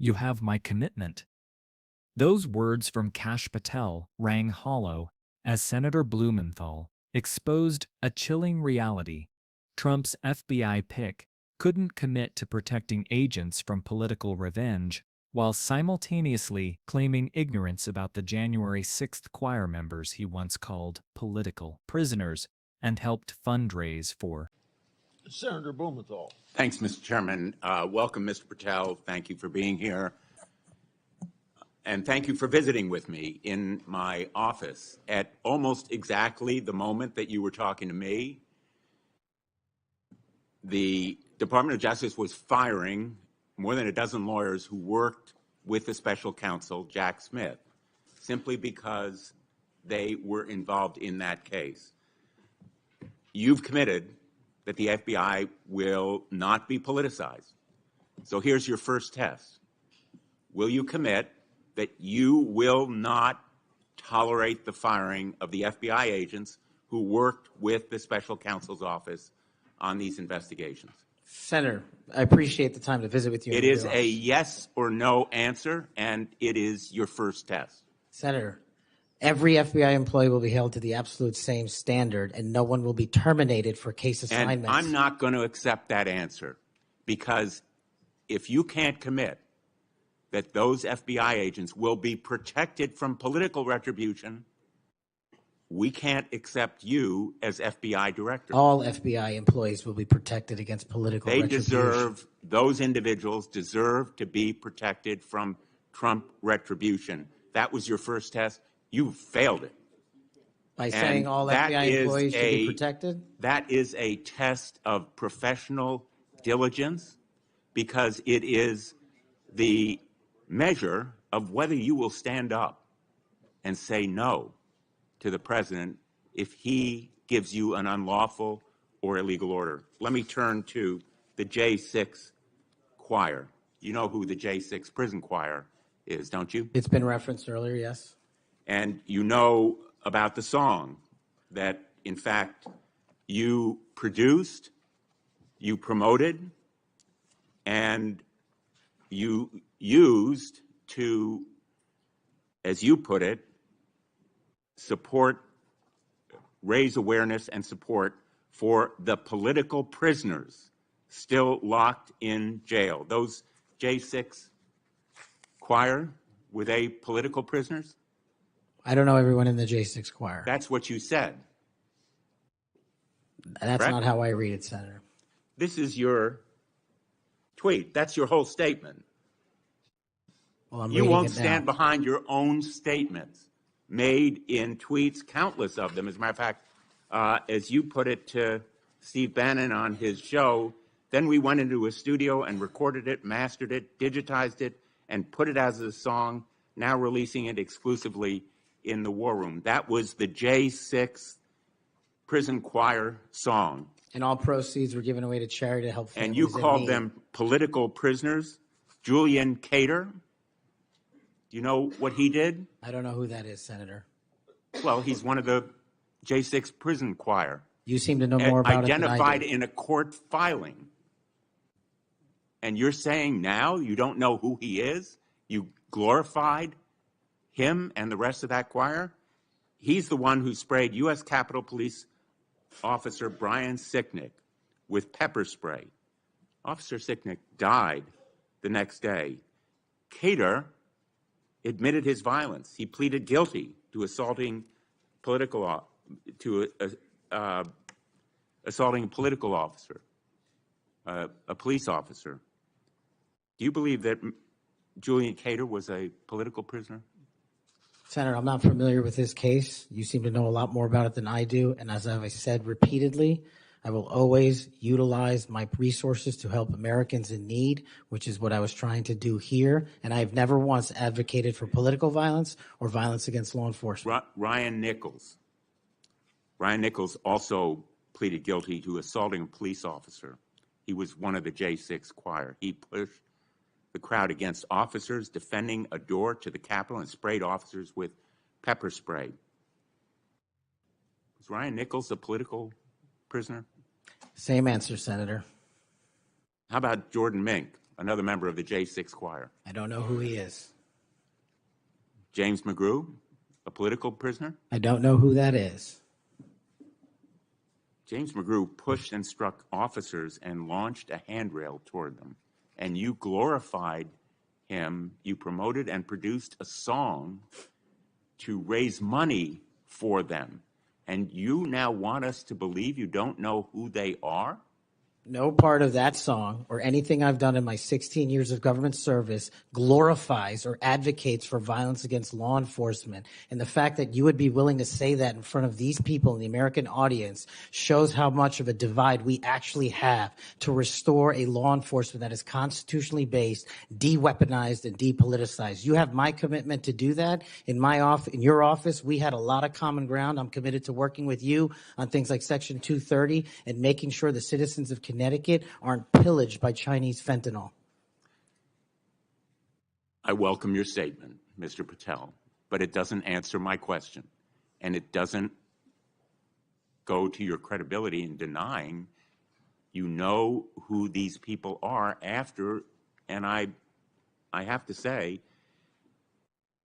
You have my commitment." Those words from Kash Patel rang hollow as Senator Blumenthal exposed a chilling reality. Trump's FBI pick couldn't commit to protecting agents from political revenge while simultaneously claiming ignorance about the January 6th choir members he once called political prisoners and helped fundraise for. Senator Blumenthal. Thanks, Mr. Chairman. Welcome, Mr. Patel. Thank you for being here. And thank you for visiting with me in my office at almost exactly the moment that you were talking to me. The Department of Justice was firing more than a dozen lawyers who worked with the special counsel, Jack Smith, simply because they were involved in that case. You've committed that the FBI will not be politicized. So here's your first test. Will you commit that you will not tolerate the firing of the FBI agents who worked with the special counsel's office on these investigations? Senator, I appreciate the time to visit with you. It is a yes or no answer, and it is your first test. Senator, every FBI employee will be held to the absolute same standard, and no one will be terminated for case assignments. And I'm not going to accept that answer, because if you can't commit that those FBI agents will be protected from political retribution, we can't accept you as FBI director. All FBI employees will be protected against political retribution. Those individuals deserve to be protected from Trump retribution. That was your first test. You failed it. By saying all FBI employees should be protected? That is a test of professional diligence, because it is the measure of whether you will stand up and say no to the president if he gives you an unlawful or illegal order. Let me turn to the J6 choir. You know who the J6 prison choir is, don't you? It's been referenced earlier, yes. And you know about the song that, in fact, you produced, you promoted, and you used to, as you put it, support, raise awareness and support for the political prisoners still locked in jail. Those J6 choir, were they political prisoners? I don't know everyone in the J6 choir. That's what you said. That's correct? Not how I read it, Senator. This is your tweet. That's your whole statement. Well, you won't stand behind your own statements made in tweets, countless of them. As a matter of fact, as you put it to Steve Bannon on his show, then we went into a studio and recorded it, mastered it, digitized it, and put it as a song, now releasing it exclusively in the War Room. That was the J6 prison choir song. And all proceeds were given away to charity to help families. And you called them political prisoners. Julian Cater, do you know what he did? I don't know who that is, Senator. Well, he's one of the J6 prison choir. You seem to know more about it than I do. Identified in a court filing. And you're saying now you don't know who he is? You glorified him and the rest of that choir? He's the one who sprayed U.S. Capitol Police Officer Brian Sicknick with pepper spray. Officer Sicknick died the next day. Cater admitted his violence. He pleaded guilty to assaulting assaulting a political officer, a police officer. Do you believe that Julian Cater was a political prisoner? Senator, I'm not familiar with this case. You seem to know a lot more about it than I do. And as I've said repeatedly, I will always utilize my resources to help Americans in need, which is what I was trying to do here. And I've never once advocated for political violence or violence against law enforcement. Ryan Nichols. Ryan Nichols also pleaded guilty to assaulting a police officer. He was one of the J6 choir. He pushed the crowd against officers defending a door to the Capitol and sprayed officers with pepper spray. Was Ryan Nichols a political prisoner? Same answer, Senator. How about Jordan Mink? another member of the J6 choir. I don't know who he is. James McGrew, a political prisoner. I don't know who that is. James McGrew pushed and struck officers and launched a handrail toward them. And you glorified him. You promoted and produced a song to raise money for them. And you now want us to believe you don't know who they are? No part of that song or anything I've done in my 16 years of government service glorifies or advocates for violence against law enforcement. And the fact that you would be willing to say that in front of these people in the American audience shows how much of a divide we actually have to restore a law enforcement that is constitutionally based, de-weaponized, and depoliticized. You have my commitment to do that. In your office, we had a lot of common ground. I'm committed to working with you on things like Section 230 and making sure the citizens of Connecticut aren't pillaged by Chinese fentanyl. I welcome your statement, Mr. Patel, but it doesn't answer my question, and it doesn't go to your credibility in denying you know who these people are after, and I have to say,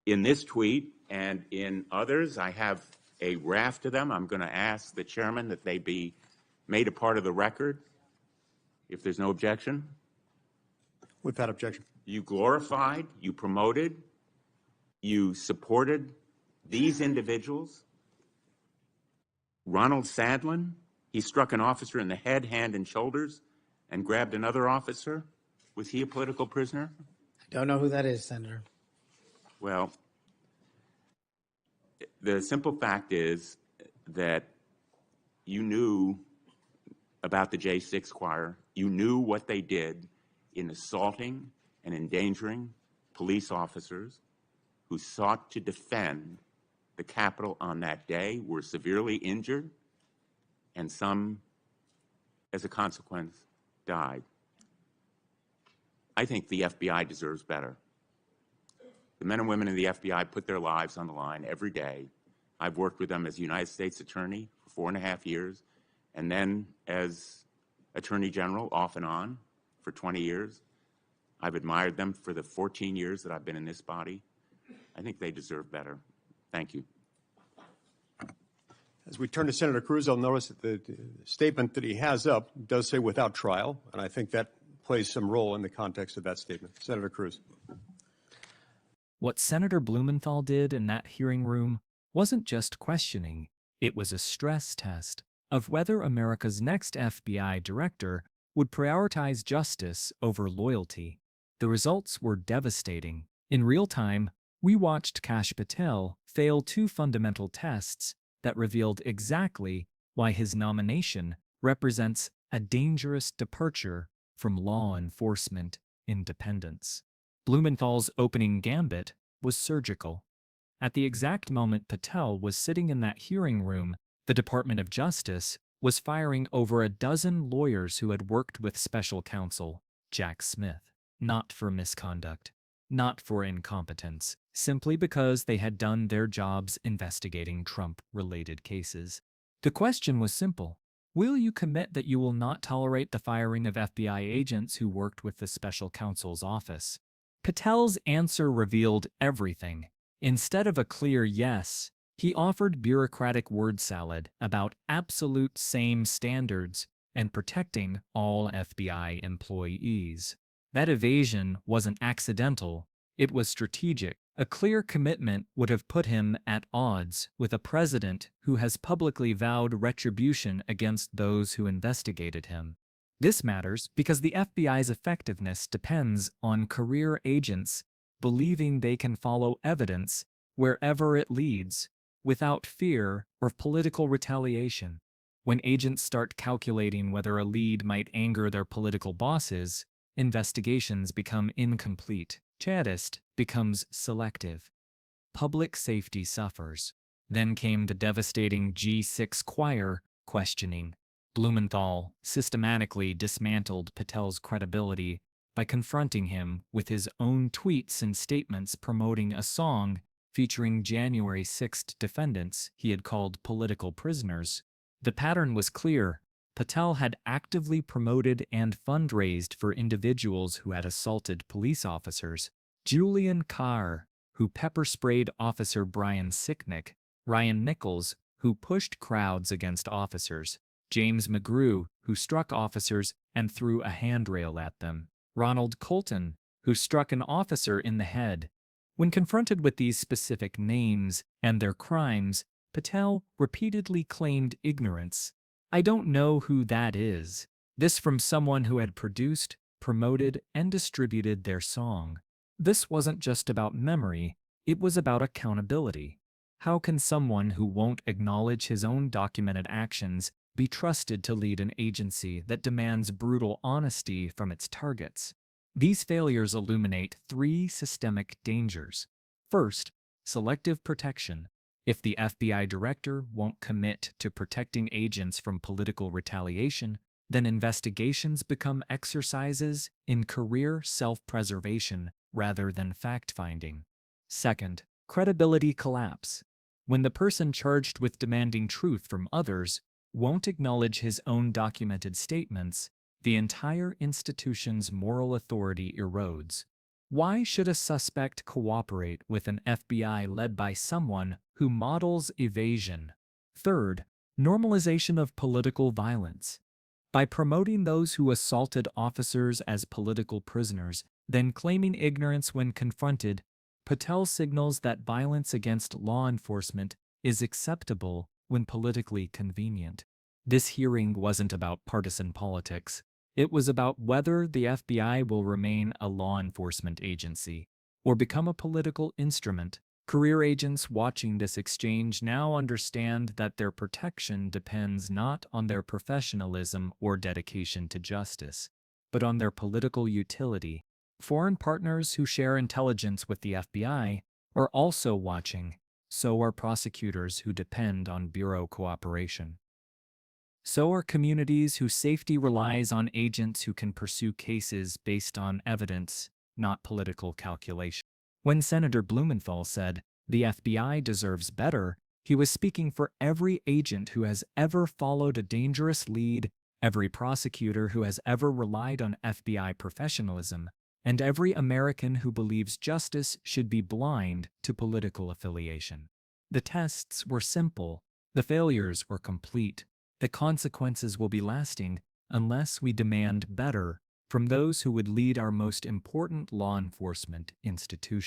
in this tweet and in others, I have a raft of them. I'm going to ask the chairman that they be made a part of the record. If there's no objection. Without objection. You glorified, you promoted, you supported these individuals. Ronald Sadlin, he struck an officer in the head, hand, and shoulders and grabbed another officer. Was he a political prisoner? I don't know who that is, Senator. Well, the simple fact is that you knew about the J6 choir. You knew what they did in assaulting and endangering police officers who sought to defend the Capitol on that day, were severely injured, and some, as a consequence, died. I think the FBI deserves better. The men and women in the FBI put their lives on the line every day. I've worked with them as United States Attorney for 4.5 years, and then as Attorney General off and on for 20 years. I've admired them for the 14 years that I've been in this body. I think they deserve better. Thank you. As we turn to Senator Cruz, I'll notice that the statement that he has up does say without trial, and I think that plays some role in the context of that statement. Senator Cruz. What Senator Blumenthal did in that hearing room wasn't just questioning, it was a stress test of whether America's next FBI director would prioritize justice over loyalty. The results were devastating. In real time, we watched Kash Patel fail 2 fundamental tests that revealed exactly why his nomination represents a dangerous departure from law enforcement independence. Blumenthal's opening gambit was surgical. At the exact moment Patel was sitting in that hearing room, the Department of Justice was firing over a dozen lawyers who had worked with special counsel Jack Smith, not for misconduct, not for incompetence, simply because they had done their jobs investigating Trump-related cases. The question was simple. Will you commit that you will not tolerate the firing of FBI agents who worked with the special counsel's office? Patel's answer revealed everything. Instead of a clear yes, he offered bureaucratic word salad about absolute same standards and protecting all FBI employees. That evasion wasn't accidental, it was strategic. A clear commitment would have put him at odds with a president who has publicly vowed retribution against those who investigated him. This matters because the FBI's effectiveness depends on career agents believing they can follow evidence wherever it leads, without fear of political retaliation. When agents start calculating whether a lead might anger their political bosses, investigations become incomplete. Chadist becomes selective. Public safety suffers. Then came the devastating G6 choir questioning. Blumenthal systematically dismantled Patel's credibility by confronting him with his own tweets and statements promoting a song featuring January 6th defendants he had called political prisoners. The pattern was clear. Patel had actively promoted and fundraised for individuals who had assaulted police officers. Julian Carr, who pepper-sprayed Officer Brian Sicknick, Ryan Nichols, who pushed crowds against officers, James McGrew, who struck officers and threw a handrail at them, Ronald Colton, who struck an officer in the head. When confronted with these specific names and their crimes, Patel repeatedly claimed ignorance. "I don't know who that is." This from someone who had produced, promoted, and distributed their song. This wasn't just about memory, it was about accountability. How can someone who won't acknowledge his own documented actions be trusted to lead an agency that demands brutal honesty from its targets? These failures illuminate three systemic dangers. First, selective protection. If the FBI director won't commit to protecting agents from political retaliation, then investigations become exercises in career self-preservation rather than fact-finding. Second, credibility collapse. When the person charged with demanding truth from others won't acknowledge his own documented statements, the entire institution's moral authority erodes. Why should a suspect cooperate with an FBI led by someone who models evasion? Third, normalization of political violence. By promoting those who assaulted officers as political prisoners, then claiming ignorance when confronted, Patel signals that violence against law enforcement is acceptable when politically convenient. This hearing wasn't about partisan politics. It was about whether the FBI will remain a law enforcement agency or become a political instrument. Career agents watching this exchange now understand that their protection depends not on their professionalism or dedication to justice, but on their political utility. Foreign partners who share intelligence with the FBI are also watching. So are prosecutors who depend on bureau cooperation. So are communities whose safety relies on agents who can pursue cases based on evidence, not political calculation. When Senator Blumenthal said, "The FBI deserves better," he was speaking for every agent who has ever followed a dangerous lead, every prosecutor who has ever relied on FBI professionalism, and every American who believes justice should be blind to political affiliation. The tests were simple. The failures were complete. The consequences will be lasting unless we demand better from those who would lead our most important law enforcement institution.